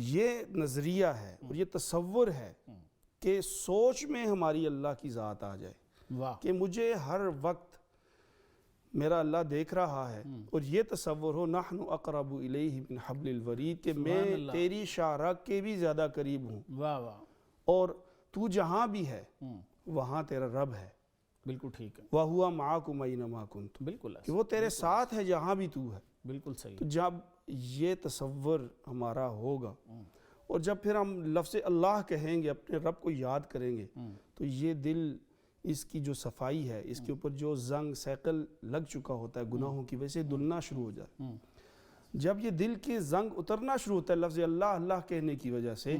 یہ نظریہ ہے اور یہ تصور ہے کہ سوچ میں ہماری اللہ کی ذات آ جائے واہ، کہ مجھے ہر وقت میرا اللہ دیکھ رہا ہے، اور یہ تصور ہو نحن اقرب الیہ من حبل الورید، کہ میں تیری شاہراہ کے بھی زیادہ قریب ہوں، واہ واہ، اور تو جہاں بھی ہے وہاں تیرا رب ہے. بالکل ٹھیک ہے، وَهُوَ مَعَكُمْ أَيْنَمَا كُنْتُمْ، بالکل کہ وہ تیرے ساتھ ہے جہاں بھی تو ہے. بالکل صحیح، تو جب یہ تصور ہمارا ہوگا اور جب پھر ہم لفظ اللہ کہیں گے، اپنے رب کو یاد کریں گے، تو یہ دل، اس کی جو صفائی ہے، اس کے اوپر جو زنگ سیکل لگ چکا ہوتا ہے گناہوں کی وجہ سے، دلنا شروع ہو جائے. جب یہ دل کے زنگ اترنا شروع ہوتا ہے لفظ اللہ اللہ کہنے کی وجہ سے،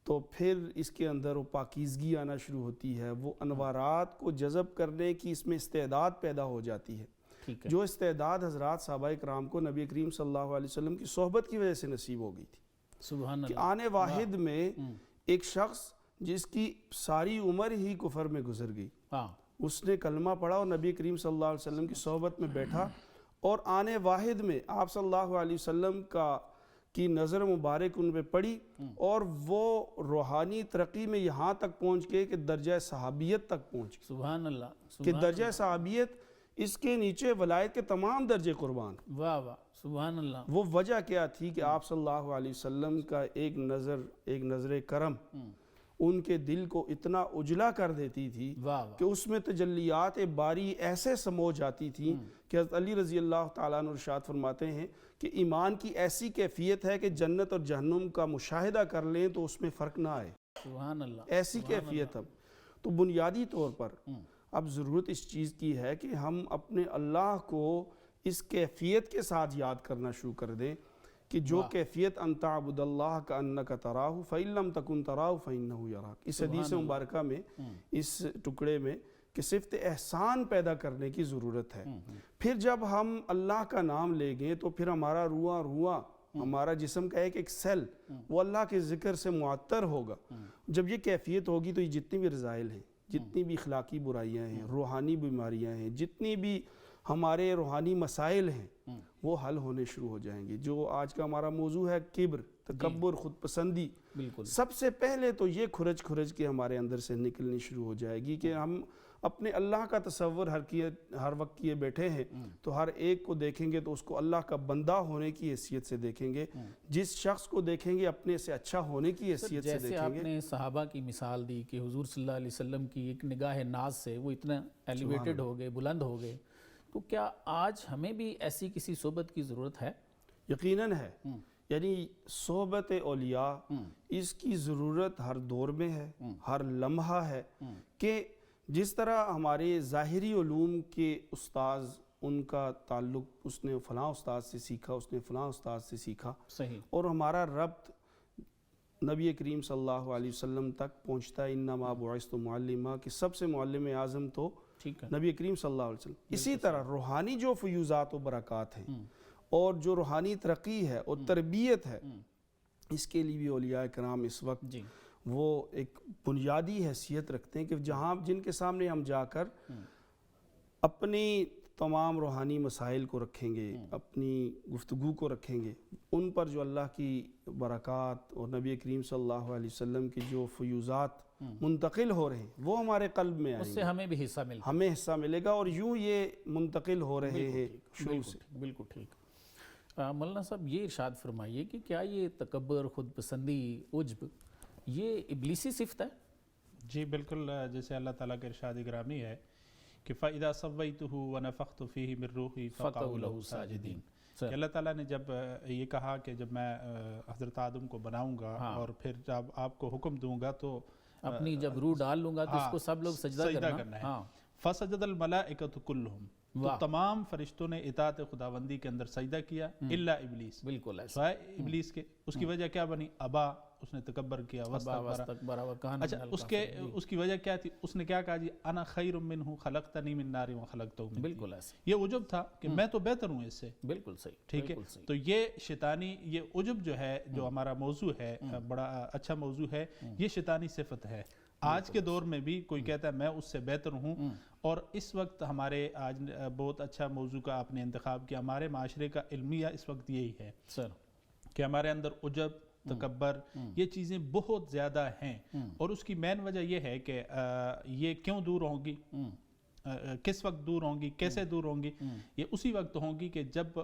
تو پھر اس کے اندر وہ پاکیزگی آنا شروع ہوتی ہے، وہ انوارات کو جذب کرنے کی اس میں استعداد پیدا ہو جاتی ہے. ٹھیک ہے، جو استعداد حضرات صحابہ کرام کو نبی کریم صلی اللہ علیہ وسلم کی صحبت کی وجہ سے نصیب ہو گئی تھی. سبحان کہ اللہ، آنے واحد میں ایک شخص جس کی ساری عمر ہی کفر میں گزر گئی، ہاں، اس نے کلمہ پڑھا اور نبی کریم صلی اللہ علیہ وسلم کی صحبت میں بیٹھا، اور آنے واحد میں آپ صلی اللہ علیہ وسلم کی نظر مبارک ان پہ پڑی، اور وہ روحانی ترقی میں یہاں تک پہنچ گئے کہ درجہ صحابیت تک پہنچ گئے، سبحان اللہ، کہ درجہ صحابیت اس کے نیچے ولایت کے تمام درجے قربان. واہ واہ، سبحان اللہ، وہ وجہ کیا تھی کہ آپ صلی اللہ علیہ وسلم کا ایک نظر کرم ان کے دل کو اتنا اجلا کر دیتی تھی واہ واہ، کہ اس میں تجلیات باری ایسے سمو جاتی تھی کہ حضرت علی رضی اللہ تعالیٰ عنہ ارشاد فرماتے ہیں کہ ایمان کی ایسی کیفیت ہے کہ جنت اور جہنم کا مشاہدہ کر لیں تو اس میں فرق نہ آئے. سبحان اللہ، ایسی کیفیت. اب تو بنیادی طور پر اب ضرورت اس چیز کی ہے کہ ہم اپنے اللہ کو اس کیفیت کے ساتھ یاد کرنا شروع کر دیں کہ جو کیفیت ان تعبد اللہ کا انک تراہ فإن لم تکن تراہ فإنہ یراک. اس حدیث مبارکہ میں، اس ٹکڑے میں، کہ صفت احسان پیدا کرنے کی ضرورت ہے. پھر جب ہم اللہ کا نام لیں گے تو پھر ہمارا رواں ہمارا جسم کا ایک سیل وہ اللہ کے ذکر سے معطر ہوگا. جب یہ کیفیت ہوگی تو یہ جتنی بھی رذائل ہیں، جتنی بھی اخلاقی برائیاں ہیں، روحانی بیماریاں ہیں، جتنی بھی ہمارے روحانی مسائل ہیں، وہ حل ہونے شروع ہو جائیں گے. جو آج کا ہمارا موضوع ہے کبر، تکبر، خود پسندی، بالکل، سب سے پہلے تو یہ کھرج کے ہمارے اندر سے نکلنی شروع ہو جائے گی کہ ہم اپنے اللہ کا تصور ہر وقت کیے بیٹھے ہیں، تو ہر ایک کو دیکھیں گے تو اس کو اللہ کا بندہ ہونے کی حیثیت سے دیکھیں گے. جس شخص کو دیکھیں گے اپنے سے اچھا ہونے کی حیثیت سے جیسے دیکھیں آپ گے. نے صحابہ کی مثال دی کہ حضور صلی اللہ علیہ وسلم کی ایک نگاہ ناز سے وہ اتنا ایلیویٹڈ ہو گئے، بلند ہو گئے، تو کیا آج ہمیں بھی ایسی کسی صحبت کی ضرورت ہے؟ یقیناً ہے. یعنی صحبت اولیاء، اس کی ضرورت ہر دور میں ہے، ہر لمحہ ہے. کہ جس طرح ہمارے ظاہری علوم کے استاذ، ان کا تعلق اس نے فلاں استاد سے سیکھا، اس نے فلاں استاد سے سیکھا، صحیح، اور ہمارا ربط نبی کریم صلی اللہ علیہ وسلم تک پہنچتا ہے. انما بعثت معلما، کہ سب سے معلم اعظم تو ٹھیک ہے، نبی کریم صلی اللہ علیہ وسلم. اسی طرح روحانی جو فیوزات و برکات ہیں اور جو روحانی ترقی ہے اور تربیت ہے، اس کے لیے بھی اولیاء کرام اس وقت جی، وہ ایک بنیادی حیثیت رکھتے ہیں کہ جن کے سامنے ہم جا کر اپنی تمام روحانی مسائل کو رکھیں گے، اپنی گفتگو کو رکھیں گے، ان پر جو اللہ کی برکات اور نبی کریم صلی اللہ علیہ وسلم کی جو فیوزات منتقل ہو رہے ہیں وہ ہمارے قلب میں اس آئیں سے گے، ہمیں بھی حصہ ملتا ہمیں حصہ ملے گا، اور یوں یہ منتقل ہو رہے ہیں شروع سے. بالکل ٹھیک. مولانا صاحب یہ ارشاد فرمائیے کہ کیا یہ تکبر، خود پسندی، عجب، یہ ابلیسی صفت ہے؟ جی بالکل، جیسے اللہ تعالیٰ کے ارشاد گرامی ہے کہ فَإِذَا صَوَّيْتُهُ وَنَفَخْتُ فِيهِ مِن رُوحِي فَقَعُوا لَهُ سَاجِدِينَ. کہ اللہ تعالیٰ نے جب یہ کہا کہ جب میں حضرت آدم کو بناؤں گا اور پھر جب آپ کو حکم دوں گا تو اپنی جب روح ڈال لوں گا تو اس کو سب لوگ سجدہ کرنا ہے. ہاں فسجد الملائکۃ کلہم، تو تمام فرشتوں نے اطاعت خداوندی کے اندر سجدہ کیا الا ابلیس، بالکل ایسا. سوائے ابلیس کے. اس کی وجہ کیا بنی؟ ابا، اس نے تکبر کیا، واستکبر وکان. اچھا اس کی وجہ کیا تھی؟ اس نے کیا کہا جی انا خیر منہ خلقتنی من نار وخلقتہ من طین. بالکل ایسا. یہ عجب تھا کہ میں تو بہتر ہوں اس سے. بالکل صحیح. ٹھیک ہے. تو یہ شیطانی، یہ عجب جو ہے، جو ہمارا موضوع ہے، بڑا اچھا موضوع ہے، یہ شیطانی صفت ہے. آج کے دور میں بھی کوئی کہتا ہے میں اس سے بہتر ہوں، اور اس وقت ہمارے آج بہت اچھا موضوع کا آپ نے انتخاب کیا. ہمارے معاشرے کا المیہ اس وقت یہی ہے سر کہ ہمارے اندر عجب، تکبر، یہ چیزیں بہت زیادہ ہیں. اور اس کی مین وجہ یہ ہے کہ یہ کیوں دور ہوں گی، کس وقت دور ہوں گی، کیسے دور ہوں گی؟ یہ اسی وقت ہوں گی کہ جب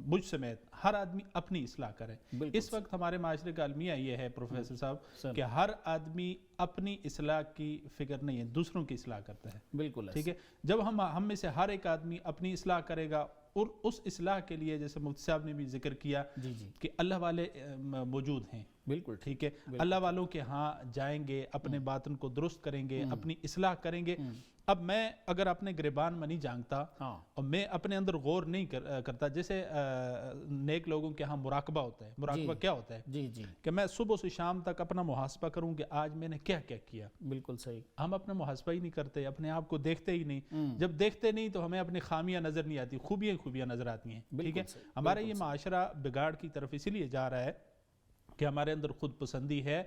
مجھ سمیت ہر آدمی اپنی اصلاح کرے. اس وقت ہمارے معاشرے کا المیہ یہ ہے پروفیسر صاحب کہ ہر آدمی اپنی اصلاح کی فکر نہیں ہے، دوسروں کی اصلاح کرتا ہے. بالکل. ٹھیک ہے. جب ہم میں سے ہر ایک آدمی اپنی اصلاح کرے گا، اور اس اصلاح کے لیے جیسے مفتی صاحب نے بھی ذکر کیا کہ اللہ والے موجود ہیں. بالکل ٹھیک ہے. اللہ والوں کے ہاں جائیں گے، اپنے باطن کو درست کریں گے، اپنی اصلاح کریں گے. اب میں اگر اپنے گریبان میں نہیں جانگتا اور میں اپنے اندر غور نہیں کرتا، جیسے نیک لوگوں کے ہاں مراقبہ ہوتا ہے. مراقبہ کیا ہوتا ہے؟ کہ میں صبح سے شام تک اپنا محاسبہ کروں کہ آج میں نے کیا کیا کیا. بالکل صحیح. ہم اپنا محاسبہ ہی نہیں کرتے، اپنے آپ کو دیکھتے ہی نہیں. جب دیکھتے نہیں تو ہمیں اپنی خامیاں نظر نہیں آتی، خوبیاں نظر آتی ہیں. ٹھیک ہے. ہمارا یہ معاشرہ بگاڑ کی طرف اسی لیے جا رہا ہے کہ ہمارے اندر خود پسندی ہے،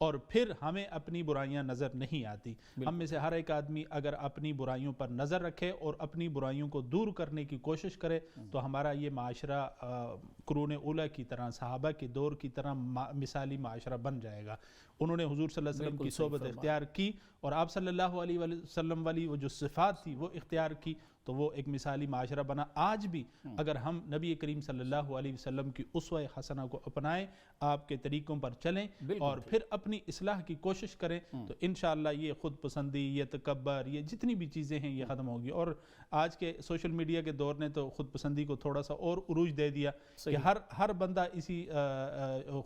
اور پھر ہمیں اپنی برائیاں نظر نہیں آتی. ہم میں سے ہر ایک آدمی اگر اپنی برائیوں پر نظر رکھے اور اپنی برائیوں کو دور کرنے کی کوشش کرے تو ہمارا یہ معاشرہ قرون اولیٰ کی طرح، صحابہ کے دور کی طرح مثالی معاشرہ بن جائے گا. انہوں نے حضور صلی اللہ علیہ وسلم کی صحبت اختیار کی، اور آپ صلی اللہ علیہ وسلم والی وہ جو صفات تھی وہ اختیار کی، تو وہ ایک مثالی معاشرہ بنا. آج بھی اگر ہم نبی کریم صلی اللہ علیہ وسلم کی اسوہ حسنہ کو اپنائیں، آپ کے طریقوں پر چلیں اور پھر اپنی اصلاح کی کوشش کریں، تو انشاءاللہ یہ خود پسندی، یہ تکبر، یہ جتنی بھی چیزیں ہیں یہ ختم ہوگی. اور آج کے سوشل میڈیا کے دور نے تو خود پسندی کو تھوڑا سا اور عروج دے دیا کہ ہر بندہ اسی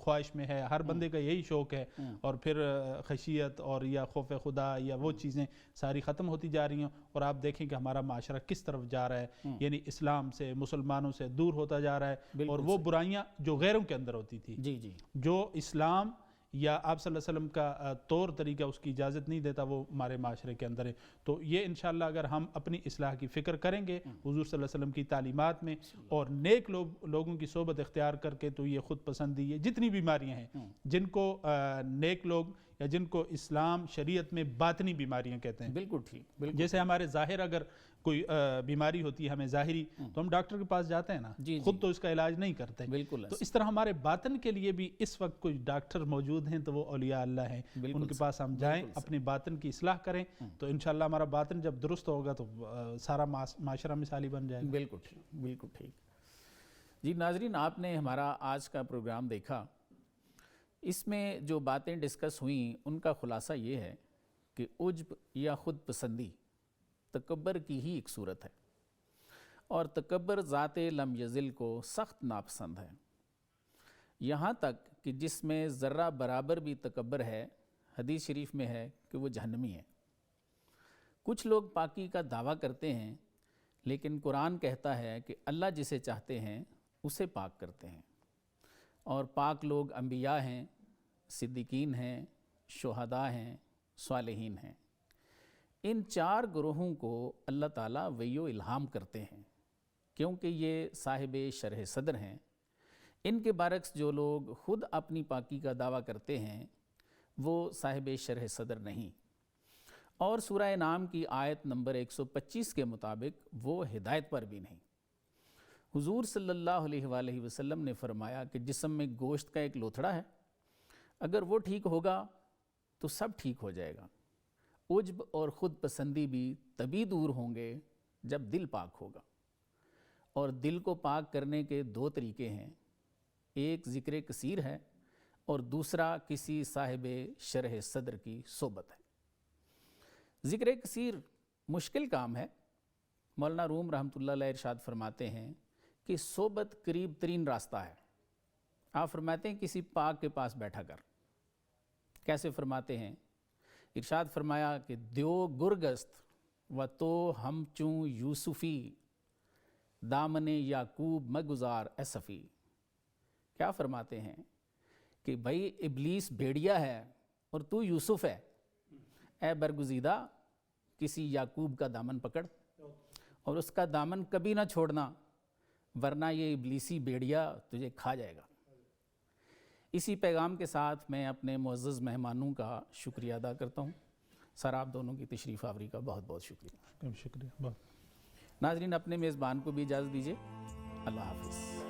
خواہش میں ہے، ہر بندے کا یہی شوق ہے، اور پھر خشیت اور یا خوف خدا یا وہ چیزیں ساری ختم ہوتی جا رہی ہیں. اور آپ دیکھیں کہ ہمارا معاشرہ کس طرف جا رہا ہے، یعنی اسلام سے، مسلمانوں سے دور ہوتا جا رہا ہے. اور وہ برائیاں جو غیروں کے اندر ہوتی تھی، جو اسلام یا آپ صلی اللہ علیہ وسلم کا طور طریقہ اس کی اجازت نہیں دیتا، وہ ہمارے معاشرے کے اندر ہے. تو یہ انشاءاللہ اگر ہم اپنی اصلاح کی فکر کریں گے حضور صلی اللہ علیہ وسلم کی تعلیمات میں اور نیک لوگوں کی صحبت اختیار کر کے، تو یہ خود پسندی، یہ جتنی بیماریاں ہیں جن کو نیک لوگ یا جن کو اسلام شریعت میں باطنی بیماریاں کہتے ہیں. بالکل ٹھیک. جیسے ہمارے ظاہر اگر کوئی بیماری ہوتی ہے ہمیں ظاہری، تو ہم ڈاکٹر کے پاس جاتے ہیں نا، خود تو اس کا علاج نہیں کرتے. تو اس طرح ہمارے باطن کے لیے بھی اس وقت کوئی ڈاکٹر موجود ہیں، تو وہ اولیاء اللہ ہیں، ان کے پاس ہم جائیں، اپنے باطن کی اصلاح کریں، تو انشاءاللہ ہمارا باطن جب درست ہوگا تو سارا معاشرہ مثالی بن جائے گا. بالکل ٹھیک. بالکل ٹھیک. جی ناظرین، آپ نے ہمارا آج کا پروگرام دیکھا. اس میں جو باتیں ڈسکس ہوئیں ان کا خلاصہ یہ ہے کہ عجب یا خود پسندی تکبر کی ہی ایک صورت ہے، اور تکبر ذات لم یزل کو سخت ناپسند ہے. یہاں تک کہ جس میں ذرہ برابر بھی تکبر ہے، حدیث شریف میں ہے کہ وہ جہنمی ہے. کچھ لوگ پاکی کا دعویٰ کرتے ہیں، لیکن قرآن کہتا ہے کہ اللہ جسے چاہتے ہیں اسے پاک کرتے ہیں. اور پاک لوگ انبیاء ہیں، صدیقین ہیں، شہداء ہیں، صالحین ہیں. ان 4 گروہوں کو اللہ تعالیٰ وحی و الہام کرتے ہیں، کیونکہ یہ صاحب شرح صدر ہیں. ان کے برعکس جو لوگ خود اپنی پاکی کا دعویٰ کرتے ہیں وہ صاحب شرح صدر نہیں. اور سورہ انعام کی آیت نمبر 125 کے مطابق وہ ہدایت پر بھی نہیں. حضور صلی اللہ علیہ وآلہ وسلم نے فرمایا کہ جسم میں گوشت کا ایک لوتھڑا ہے، اگر وہ ٹھیک ہوگا تو سب ٹھیک ہو جائے گا. عجب اور خود پسندی بھی تبھی دور ہوں گے جب دل پاک ہوگا. اور دل کو پاک کرنے کے 2 طریقے ہیں، ایک ذکر کثیر ہے اور دوسرا کسی صاحب شرح صدر کی صحبت ہے. ذکر کثیر مشکل کام ہے. مولانا روم رحمۃ اللہ علیہ ارشاد فرماتے ہیں کہ صحبت قریب ترین راستہ ہے. آپ فرماتے ہیں کسی پاک کے پاس بیٹھا کر. کیسے فرماتے ہیں ارشاد فرمایا کہ دیو گرگست و تو ہم چوں یوسفی دامن یعقوب مگزار اے صفی. کیا فرماتے ہیں کہ بھائی ابلیس بھیڑیا ہے اور تو یوسف ہے، اے برگزیدہ کسی یعقوب کا دامن پکڑ اور اس کا دامن کبھی نہ چھوڑنا، ورنہ یہ ابلیسی بھیڑیا تجھے کھا جائے گا. اسی پیغام کے ساتھ میں اپنے معزز مہمانوں کا شکریہ ادا کرتا ہوں. سر آپ دونوں کی تشریف آوری کا بہت بہت شکریہ. شکریہ بہت. ناظرین اپنے میزبان کو بھی اجازت دیجیے. اللہ حافظ.